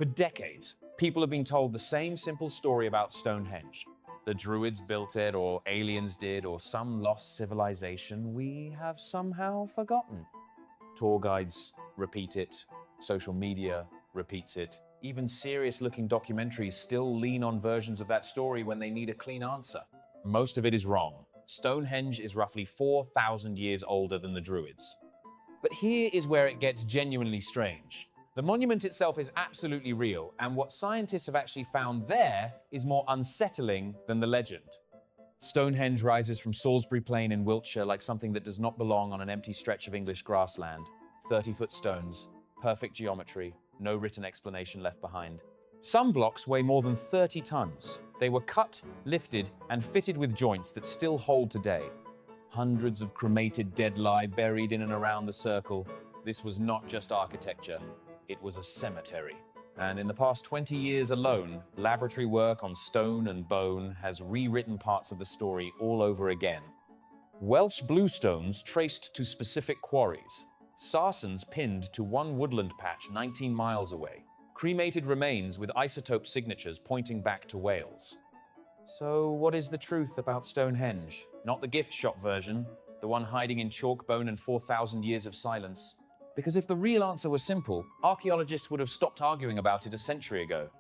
For decades, people have been told the same simple story about Stonehenge. The Druids built it, or aliens did, or some lost civilization we have somehow forgotten. Tour guides repeat it, social media repeats it. Even serious-looking documentaries still lean on versions of that story when they need a clean answer. Most of it is wrong. Stonehenge is roughly 4,000 years older than the Druids. But here is where it gets genuinely strange. The monument itself is absolutely real, and what scientists have actually found there is more unsettling than the legend. Stonehenge rises from Salisbury Plain in Wiltshire like something that does not belong on an empty stretch of English grassland. 30-foot stones, perfect geometry, no written explanation left behind. Some blocks weigh more than 30 tons. They were cut, lifted, and fitted with joints that still hold today. Hundreds of cremated dead lie buried in and around the circle. This was not just architecture. It was a cemetery. And in the past 20 years alone, laboratory work on stone and bone has rewritten parts of the story all over again. Welsh bluestones traced to specific quarries. Sarsens pinned to one woodland patch 19 miles away. Cremated remains with isotope signatures pointing back to Wales. So what is the truth about Stonehenge? Not the gift shop version, the one hiding in chalk bone and 4,000 years of silence. Because if the real answer was simple, archaeologists would have stopped arguing about it a century ago.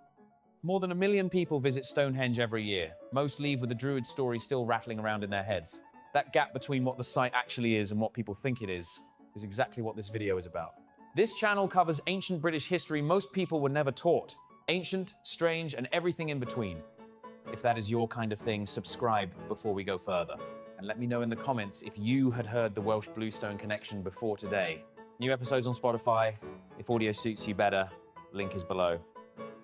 More than 1 million people visit Stonehenge every year. Most leave with the Druid story still rattling around in their heads. That gap between what the site actually is and what people think it is exactly what this video is about. This channel covers ancient British history most people were never taught. Ancient, strange, and everything in between. If that is your kind of thing, subscribe before we go further. And let me know in the comments if you had heard the Welsh Bluestone connection before today. New episodes on Spotify. If audio suits you better, link is below.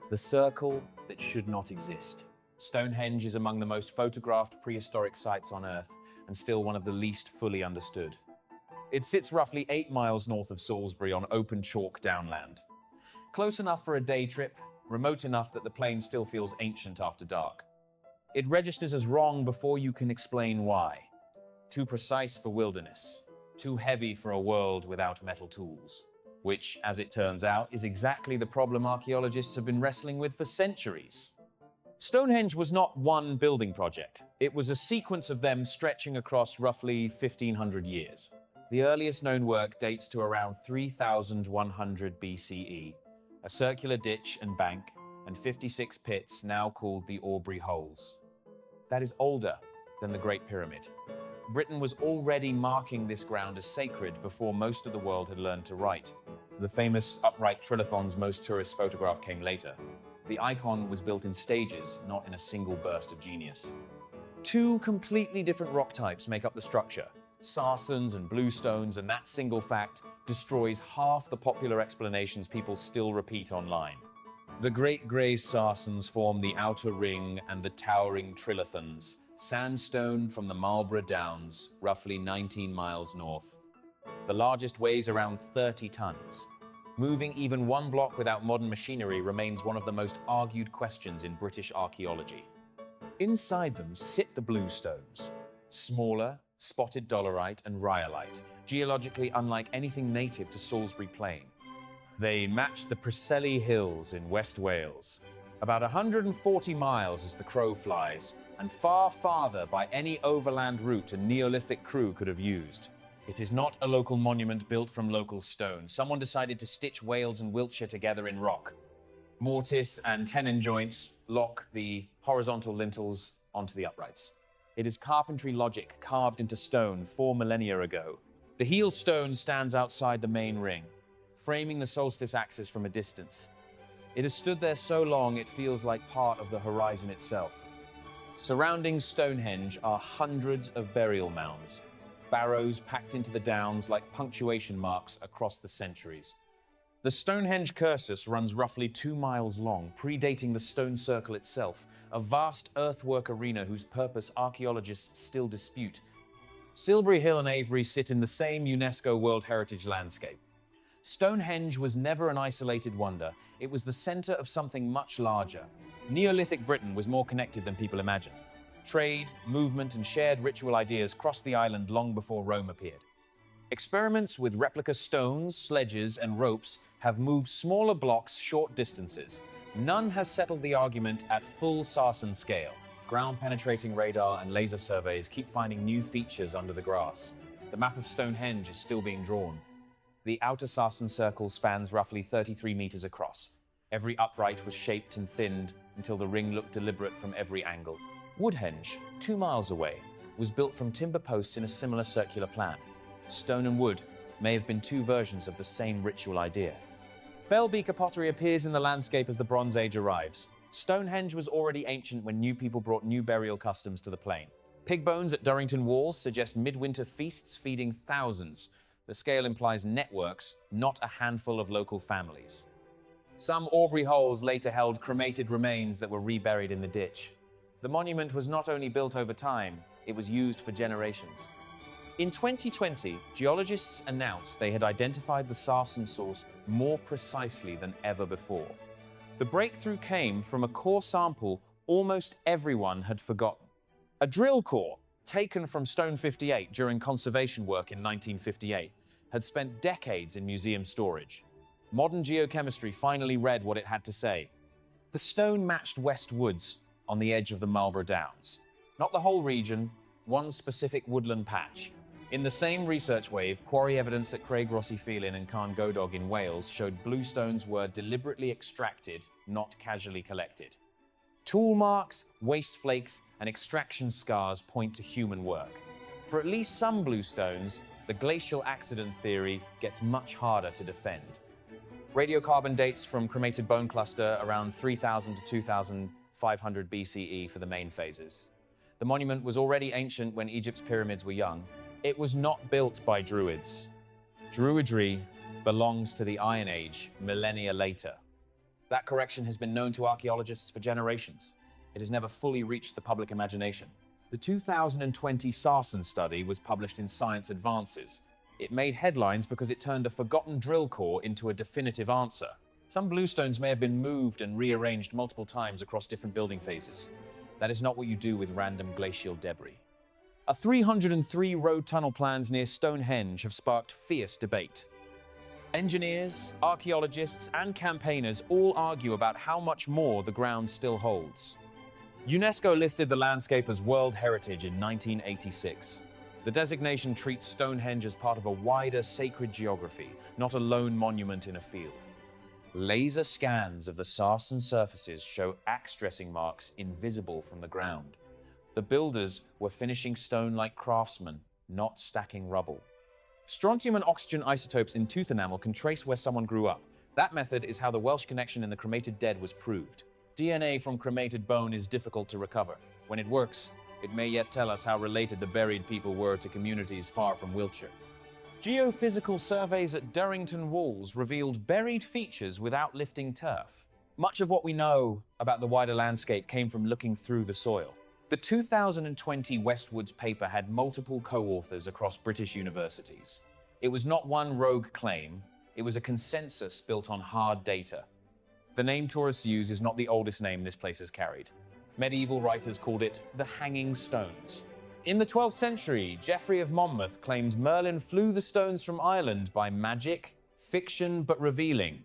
The circle that should not exist. Stonehenge is among the most photographed prehistoric sites on Earth, and still one of the least fully understood. It sits roughly 8 miles north of Salisbury on open chalk downland. Close enough for a day trip, remote enough that the plain still feels ancient after dark. It registers as wrong before you can explain why. Too precise for wilderness. Too heavy for a world without metal tools. Which, as it turns out, is exactly the problem archaeologists have been wrestling with for centuries. Stonehenge was not one building project. It was a sequence of them stretching across roughly 1,500 years. The earliest known work dates to around 3,100 BCE, a circular ditch and bank, and 56 pits now called the Aubrey Holes. That is older than the Great Pyramid. Britain was already marking this ground as sacred before most of the world had learned to write. The famous upright trilithons most tourists photograph came later. The icon was built in stages, not in a single burst of genius. 2 completely different rock types make up the structure. Sarsens and bluestones, and that single fact destroys half the popular explanations people still repeat online. The Great Grey Sarsens form the outer ring and the towering trilithons, sandstone from the Marlborough Downs, roughly 19 miles north. The largest weighs around 30 tons. Moving even 1 block without modern machinery remains one of the most argued questions in British archaeology. Inside them sit the bluestones, smaller, spotted dolerite and rhyolite, geologically unlike anything native to Salisbury Plain. They match the Preseli Hills in West Wales, about 140 miles as the crow flies, and far farther by any overland route a Neolithic crew could have used. It is not a local monument built from local stone. Someone decided to stitch Wales and Wiltshire together in rock. Mortise and tenon joints lock the horizontal lintels onto the uprights. It is carpentry logic carved into stone 4 millennia ago. The heel stone stands outside the main ring, framing the solstice axis from a distance. It has stood there so long it feels like part of the horizon itself. Surrounding Stonehenge are hundreds of burial mounds, barrows packed into the downs like punctuation marks across the centuries. The Stonehenge cursus runs roughly 2 miles long, predating the stone circle itself, a vast earthwork arena whose purpose archaeologists still dispute. Silbury Hill and Avebury sit in the same UNESCO World Heritage landscape. Stonehenge was never an isolated wonder. It was the center of something much larger. Neolithic Britain was more connected than people imagine. Trade, movement, and shared ritual ideas crossed the island long before Rome appeared. Experiments with replica stones, sledges, and ropes have moved smaller blocks short distances. None has settled the argument at full sarsen scale. Ground-penetrating radar and laser surveys keep finding new features under the grass. The map of Stonehenge is still being drawn. The outer sarsen circle spans roughly 33 meters across. Every upright was shaped and thinned until the ring looked deliberate from every angle. Woodhenge, 2 miles away, was built from timber posts in a similar circular plan. Stone and wood may have been two versions of the same ritual idea. Bell-beaker pottery appears in the landscape as the Bronze Age arrives. Stonehenge was already ancient when new people brought new burial customs to the plain. Pig bones at Durrington Walls suggest midwinter feasts feeding thousands. The scale implies networks, not a handful of local families. Some Aubrey holes later held cremated remains that were reburied in the ditch. The monument was not only built over time, it was used for generations. In 2020, geologists announced they had identified the sarsen source more precisely than ever before. The breakthrough came from a core sample almost everyone had forgotten. A drill core, taken from Stone 58 during conservation work in 1958, had spent decades in museum storage. Modern geochemistry finally read what it had to say. The stone matched West Woods on the edge of the Marlborough Downs. Not the whole region, one specific woodland patch. In the same research wave, quarry evidence at Craig Rossi-Feelin and Carn Godog in Wales showed bluestones were deliberately extracted, not casually collected. Tool marks, waste flakes, and extraction scars point to human work. For at least some bluestones, the glacial accident theory gets much harder to defend. Radiocarbon dates from cremated bone cluster around 3000 to 2500 BCE for the main phases. The monument was already ancient when Egypt's pyramids were young. It was not built by Druids. Druidry belongs to the Iron Age, millennia later. That correction has been known to archaeologists for generations. It has never fully reached the public imagination. The 2020 Sarsen study was published in Science Advances. It made headlines because it turned a forgotten drill core into a definitive answer. Some bluestones may have been moved and rearranged multiple times across different building phases. That is not what you do with random glacial debris. 303 road tunnel plans near Stonehenge have sparked fierce debate. Engineers, archaeologists, and campaigners all argue about how much more the ground still holds. UNESCO listed the landscape as World Heritage in 1986. The designation treats Stonehenge as part of a wider sacred geography, not a lone monument in a field. Laser scans of the sarsen surfaces show axe dressing marks invisible from the ground. The builders were finishing stone like craftsmen, not stacking rubble. Strontium and oxygen isotopes in tooth enamel can trace where someone grew up. That method is how the Welsh connection in the cremated dead was proved. DNA from cremated bone is difficult to recover. When it works, it may yet tell us how related the buried people were to communities far from Wiltshire. Geophysical surveys at Durrington Walls revealed buried features without lifting turf. Much of what we know about the wider landscape came from looking through the soil. The 2020 Westwoods paper had multiple co-authors across British universities. It was not one rogue claim, it was a consensus built on hard data. The name tourists use is not the oldest name this place has carried. Medieval writers called it the Hanging Stones. In the 12th century, Geoffrey of Monmouth claimed Merlin flew the stones from Ireland by magic, fiction but revealing.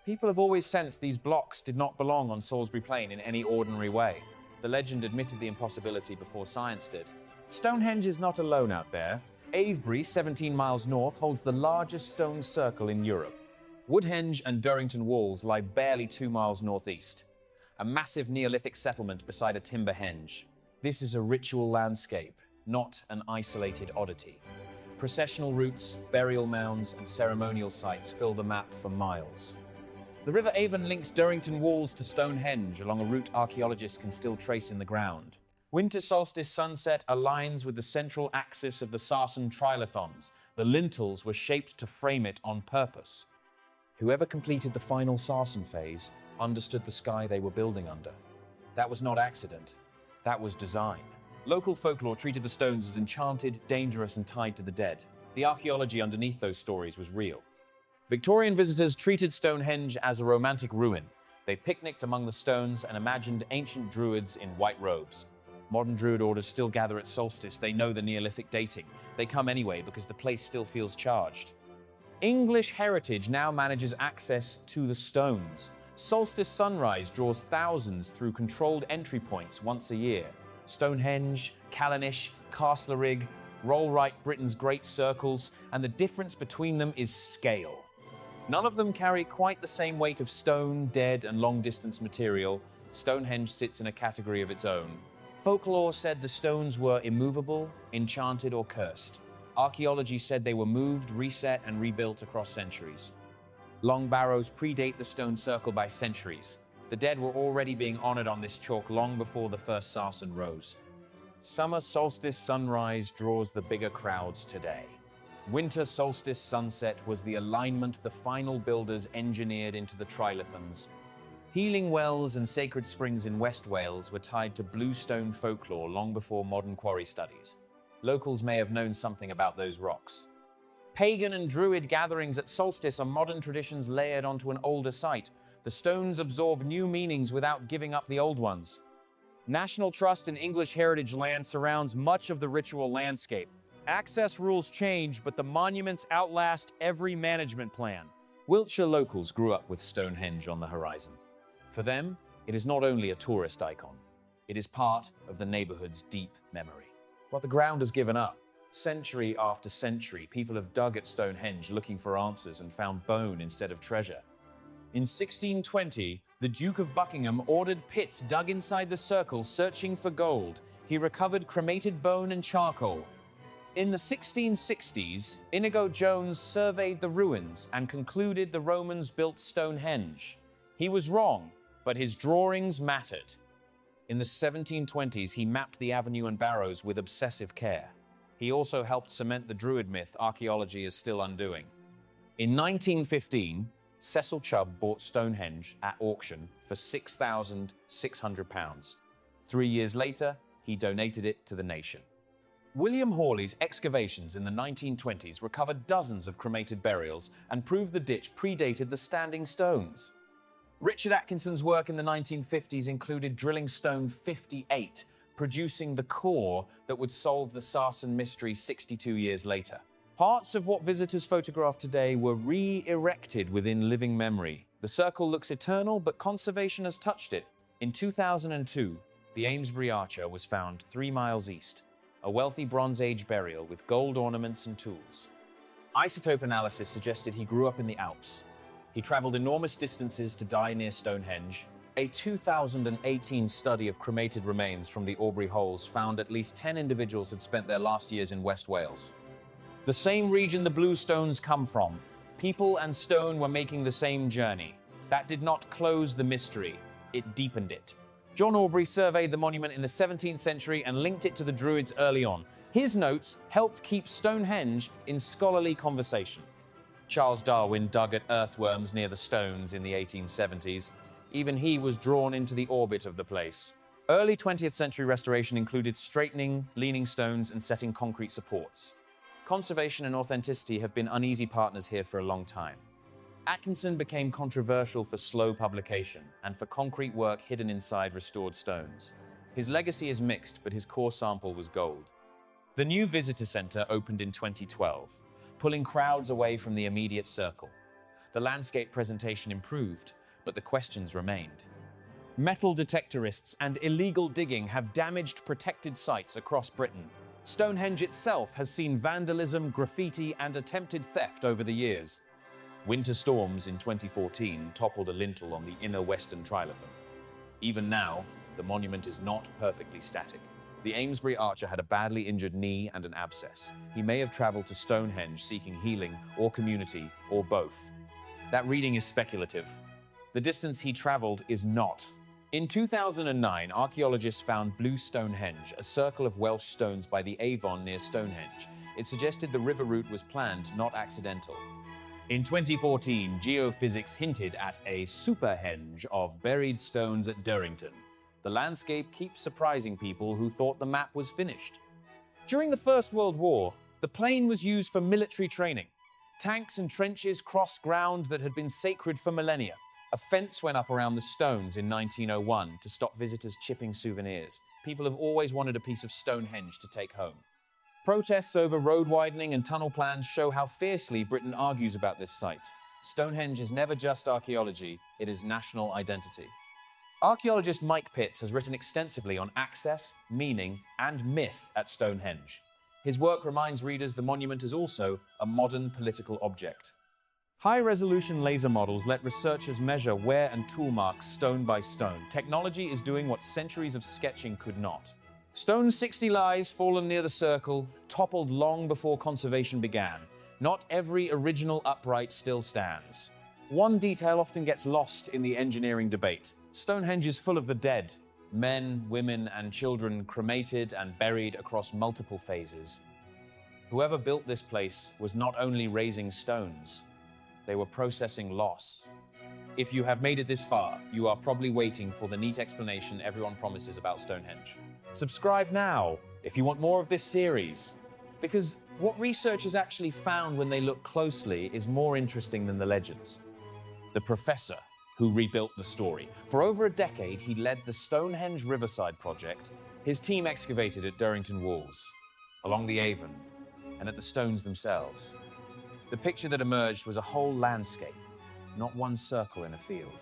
People have always sensed these blocks did not belong on Salisbury Plain in any ordinary way. The legend admitted the impossibility before science did. Stonehenge is not alone out there. Avebury, 17 miles north, holds the largest stone circle in Europe. Woodhenge and Durrington Walls lie barely 2 miles northeast. A massive Neolithic settlement beside a timber henge. This is a ritual landscape, not an isolated oddity. Processional routes, burial mounds, and ceremonial sites fill the map for miles. The River Avon links Durrington Walls to Stonehenge along a route archaeologists can still trace in the ground. Winter solstice sunset aligns with the central axis of the sarsen trilithons. The lintels were shaped to frame it on purpose. Whoever completed the final sarsen phase understood the sky they were building under. That was not accident. That was design. Local folklore treated the stones as enchanted, dangerous, and tied to the dead. The archaeology underneath those stories was real. Victorian visitors treated Stonehenge as a romantic ruin. They picnicked among the stones and imagined ancient druids in white robes. Modern druid orders still gather at solstice. They know the Neolithic dating. They come anyway because the place still feels charged. English heritage now manages access to the stones. Solstice sunrise draws thousands through controlled entry points once a year. Stonehenge, Callanish, Castlereagh, roll right Britain's great circles, and the difference between them is scale. None of them carry quite the same weight of stone, dead, and long-distance material. Stonehenge sits in a category of its own. Folklore said the stones were immovable, enchanted, or cursed. Archaeology said they were moved, reset, and rebuilt across centuries. Long barrows predate the stone circle by centuries. The dead were already being honored on this chalk long before the first sarsen rose. Summer solstice sunrise draws the bigger crowds today. Winter solstice sunset was the alignment the final builders engineered into the trilithons. Healing wells and sacred springs in West Wales were tied to bluestone folklore long before modern quarry studies. Locals may have known something about those rocks. Pagan and Druid gatherings at solstice are modern traditions layered onto an older site. The stones absorb new meanings without giving up the old ones. National trust in English heritage land surrounds much of the ritual landscape. Access rules change, but the monuments outlast every management plan. Wiltshire locals grew up with Stonehenge on the horizon. For them, it is not only a tourist icon, it is part of the neighborhood's deep memory. But the ground has given up. Century after century, people have dug at Stonehenge looking for answers and found bone instead of treasure. In 1620, the Duke of Buckingham ordered pits dug inside the circle searching for gold. He recovered cremated bone and charcoal. In the 1660s, Inigo Jones surveyed the ruins and concluded the Romans built Stonehenge. He was wrong, but his drawings mattered. In the 1720s, he mapped the avenue and barrows with obsessive care. He also helped cement the Druid myth archaeology is still undoing. In 1915, Cecil Chubb bought Stonehenge at auction for £6,600. 3 years later, he donated it to the nation. William Hawley's excavations in the 1920s recovered dozens of cremated burials and proved the ditch predated the standing stones. Richard Atkinson's work in the 1950s included drilling stone 58, producing the core that would solve the sarsen mystery 62 years later. Parts of what visitors photograph today were re-erected within living memory. The circle looks eternal, but conservation has touched it. In 2002, the Amesbury Archer was found 3 miles east, a wealthy Bronze Age burial with gold ornaments and tools. Isotope analysis suggested he grew up in the Alps. He traveled enormous distances to die near Stonehenge. A 2018 study of cremated remains from the Aubrey Holes found at least 10 individuals had spent their last years in West Wales. The same region the bluestones come from. People and stone were making the same journey. That did not close the mystery, it deepened it. John Aubrey surveyed the monument in the 17th century and linked it to the Druids early on. His notes helped keep Stonehenge in scholarly conversation. Charles Darwin dug at earthworms near the stones in the 1870s. Even he was drawn into the orbit of the place. Early 20th century restoration included straightening, leaning stones, and setting concrete supports. Conservation and authenticity have been uneasy partners here for a long time. Atkinson became controversial for slow publication and for concrete work hidden inside restored stones. His legacy is mixed, but his core sample was gold. The new visitor center opened in 2012, pulling crowds away from the immediate circle. The landscape presentation improved, but the questions remained. Metal detectorists and illegal digging have damaged protected sites across Britain. Stonehenge itself has seen vandalism, graffiti, and attempted theft over the years. Winter storms in 2014 toppled a lintel on the inner western trilithon. Even now, the monument is not perfectly static. The Amesbury Archer had a badly injured knee and an abscess. He may have traveled to Stonehenge seeking healing or community, or both. That reading is speculative. The distance he traveled is not. In 2009, archaeologists found Blue Stonehenge, a circle of Welsh stones by the Avon near Stonehenge. It suggested the river route was planned, not accidental. In 2014, geophysics hinted at a superhenge of buried stones at Durrington. The landscape keeps surprising people who thought the map was finished. During the First World War, the plain was used for military training. Tanks and trenches crossed ground that had been sacred for millennia. A fence went up around the stones in 1901 to stop visitors chipping souvenirs. People have always wanted a piece of Stonehenge to take home. Protests over road widening and tunnel plans show how fiercely Britain argues about this site. Stonehenge is never just archaeology, it is national identity. Archaeologist Mike Pitts has written extensively on access, meaning, and myth at Stonehenge. His work reminds readers the monument is also a modern political object. High-resolution laser models let researchers measure wear and tool marks stone by stone. Technology is doing what centuries of sketching could not. Stone 60 lies fallen near the circle, toppled long before conservation began. Not every original upright still stands. One detail often gets lost in the engineering debate. Stonehenge is full of the dead, men, women, and children cremated and buried across multiple phases. Whoever built this place was not only raising stones, they were processing loss. If you have made it this far, you are probably waiting for the neat explanation everyone promises about Stonehenge. Subscribe now if you want more of this series, because what researchers actually found when they look closely is more interesting than the legends. The professor who rebuilt the story. For over a decade, he led the Stonehenge Riverside project. His team excavated at Durrington Walls, along the Avon, and at the stones themselves. The picture that emerged was a whole landscape, not one circle in a field.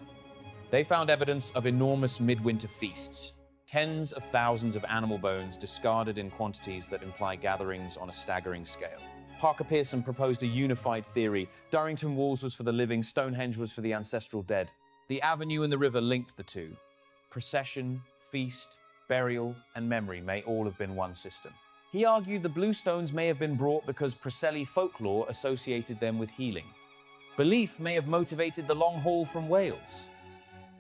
They found evidence of enormous midwinter feasts, tens of thousands of animal bones discarded in quantities that imply gatherings on a staggering scale. Parker Pearson proposed a unified theory. Durrington Walls was for the living, Stonehenge was for the ancestral dead. The avenue and the river linked the two. Procession, feast, burial, and memory may all have been one system. He argued the bluestones may have been brought because Preseli folklore associated them with healing. Belief may have motivated the long haul from Wales.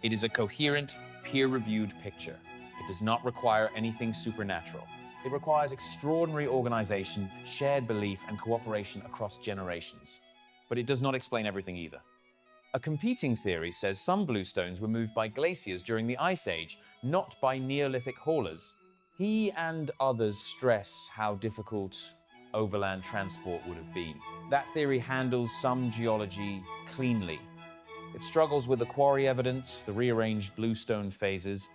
It is a coherent, peer-reviewed picture. It does not require anything supernatural. It requires extraordinary organization, shared belief, and cooperation across generations. But it does not explain everything either. A competing theory says some bluestones were moved by glaciers during the Ice Age, not by Neolithic haulers. He and others stress how difficult overland transport would have been. That theory handles some geology cleanly. It struggles with the quarry evidence, the rearranged bluestone phases,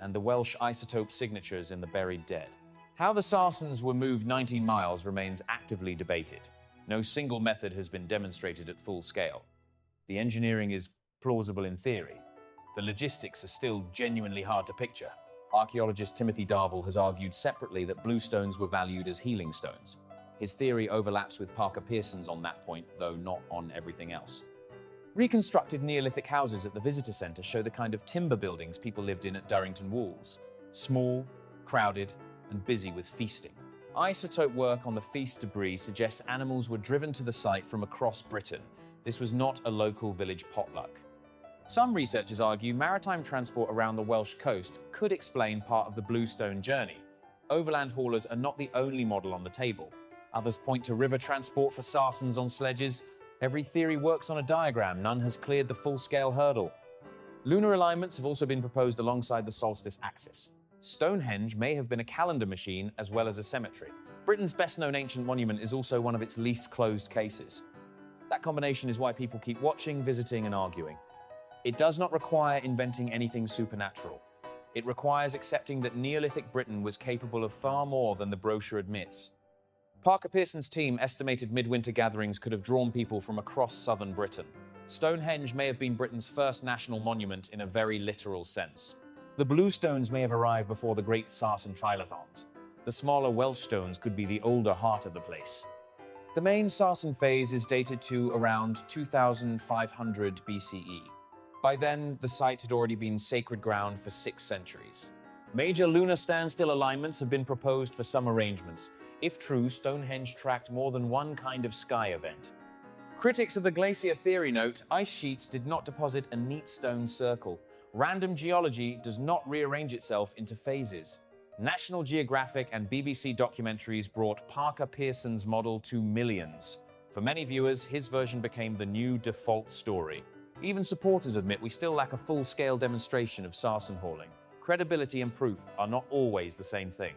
and the Welsh isotope signatures in the buried dead. How the sarsens were moved 19 miles remains actively debated. No single method has been demonstrated at full scale. The engineering is plausible in theory. The logistics are still genuinely hard to picture. Archaeologist Timothy Darvall has argued separately that bluestones were valued as healing stones. His theory overlaps with Parker Pearson's on that point, though not on everything else. Reconstructed Neolithic houses at the visitor centre show the kind of timber buildings people lived in at Durrington Walls. Small, crowded, and busy with feasting. Isotope work on the feast debris suggests animals were driven to the site from across Britain. This was not a local village potluck. Some researchers argue maritime transport around the Welsh coast could explain part of the bluestone journey. Overland haulers are not the only model on the table. Others point to river transport for sarsens on sledges. Every theory works on a diagram, none has cleared the full-scale hurdle. Lunar alignments have also been proposed alongside the solstice axis. Stonehenge may have been a calendar machine as well as a cemetery. Britain's best-known ancient monument is also one of its least closed cases. That combination is why people keep watching, visiting, and arguing. It does not require inventing anything supernatural. It requires accepting that Neolithic Britain was capable of far more than the brochure admits. Parker Pearson's team estimated midwinter gatherings could have drawn people from across southern Britain. Stonehenge may have been Britain's first national monument in a very literal sense. The bluestones may have arrived before the great Sarsen trilithons. The smaller Welsh stones could be the older heart of the place. The main Sarsen phase is dated to around 2500 BCE. By then, the site had already been sacred ground for 6 centuries. Major lunar standstill alignments have been proposed for some arrangements. If true, Stonehenge tracked more than one kind of sky event. Critics of the glacier theory note, ice sheets did not deposit a neat stone circle. Random geology does not rearrange itself into phases. National Geographic and BBC documentaries brought Parker Pearson's model to millions. For many viewers, his version became the new default story. Even supporters admit we still lack a full-scale demonstration of sarsen hauling. Credibility and proof are not always the same thing.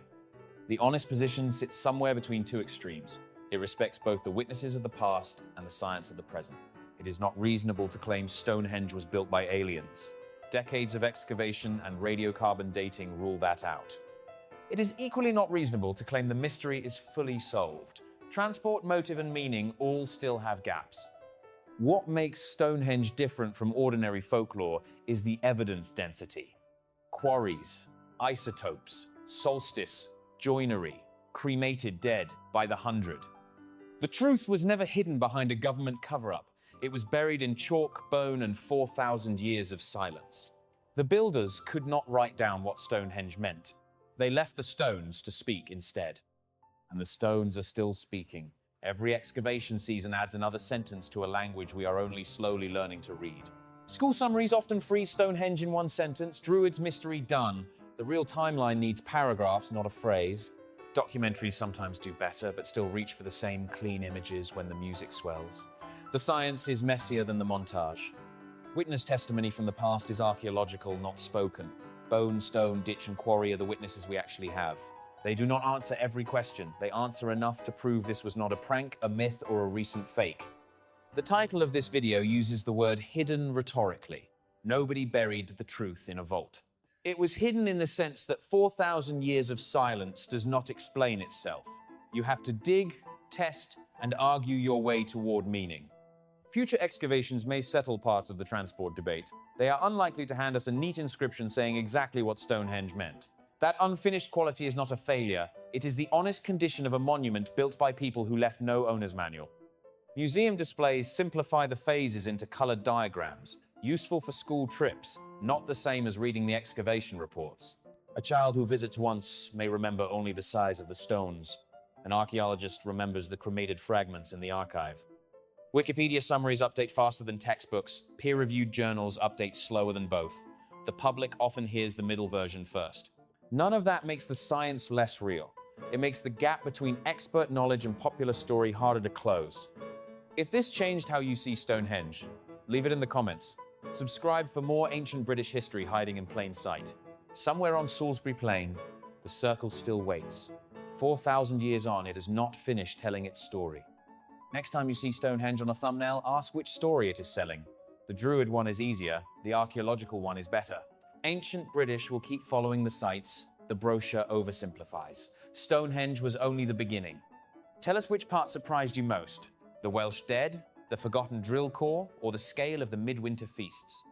The honest position sits somewhere between two extremes. It respects both the witnesses of the past and the science of the present. It is not reasonable to claim Stonehenge was built by aliens. Decades of excavation and radiocarbon dating rule that out. It is equally not reasonable to claim the mystery is fully solved. Transport, motive, and meaning all still have gaps. What makes Stonehenge different from ordinary folklore is the evidence density. Quarries, isotopes, solstice, joinery, cremated dead by the hundred. The truth was never hidden behind a government cover-up. It was buried in chalk, bone, and 4,000 years of silence. The builders could not write down what Stonehenge meant. They left the stones to speak instead. And the stones are still speaking. Every excavation season adds another sentence to a language we are only slowly learning to read. School summaries often freeze Stonehenge in one sentence. Druids mystery done. The real timeline needs paragraphs, not a phrase. Documentaries sometimes do better, but still reach for the same clean images when the music swells. The science is messier than the montage. Witness testimony from the past is archaeological, not spoken. Bone, stone, ditch, and quarry are the witnesses we actually have. They do not answer every question. They answer enough to prove this was not a prank, a myth, or a recent fake. The title of this video uses the word hidden rhetorically. Nobody buried the truth in a vault. It was hidden in the sense that 4,000 years of silence does not explain itself. You have to dig, test, and argue your way toward meaning. Future excavations may settle parts of the transport debate. They are unlikely to hand us a neat inscription saying exactly what Stonehenge meant. That unfinished quality is not a failure. It is the honest condition of a monument built by people who left no owner's manual. Museum displays simplify the phases into colored diagrams, useful for school trips, not the same as reading the excavation reports. A child who visits once may remember only the size of the stones. An archaeologist remembers the cremated fragments in the archive. Wikipedia summaries update faster than textbooks. Peer-reviewed journals update slower than both. The public often hears the middle version first. None of that makes the science less real. It makes the gap between expert knowledge and popular story harder to close. If this changed how you see Stonehenge, leave it in the comments. Subscribe for more ancient British history hiding in plain sight. Somewhere on Salisbury Plain, the circle still waits. 4,000 years on, it has not finished telling its story. Next time you see Stonehenge on a thumbnail, ask which story it is selling. The Druid one is easier, the archaeological one is better. Ancient British will keep following the sites, the brochure oversimplifies. Stonehenge was only the beginning. Tell us which part surprised you most. The Welsh dead, the forgotten drill core, or the scale of the midwinter feasts?